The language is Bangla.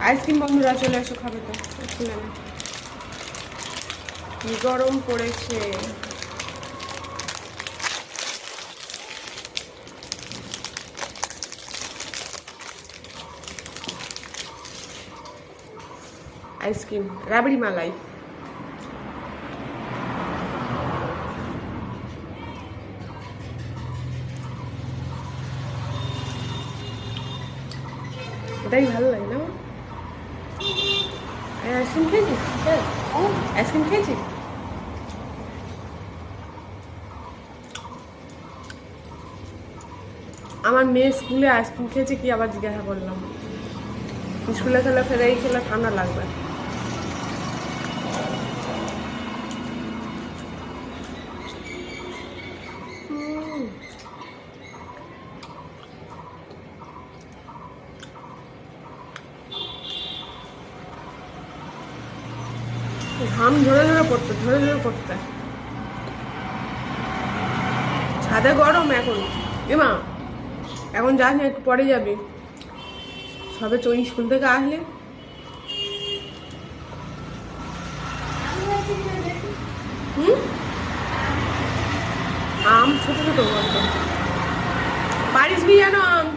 আইসক্রিম বন্ধুরা চলে এসো, খাবে তো? কি গরম পড়েছে। আইসক্রিম রাবড়ি মালাই। এটাই ভালো লাগে না? আইসক্রিম খেয়েছিস? আইসক্রিম খেয়েছিস? আমার মেয়ে স্কুলে আইসক্রিম খেয়েছে কি আবার জিজ্ঞাসা করলাম। স্কুলে খেলে ফেরে এই খেলে ঠান্ডা লাগবে। ঘাম ঝরে ঝরে পড়তে ছাদে গরম এখন। এমা এখন যাস না, একটু পরে যাবি। সবে স্কুল থেকে আসলে। আম ছোট ছোট বলতো পারিস নি যেন আম।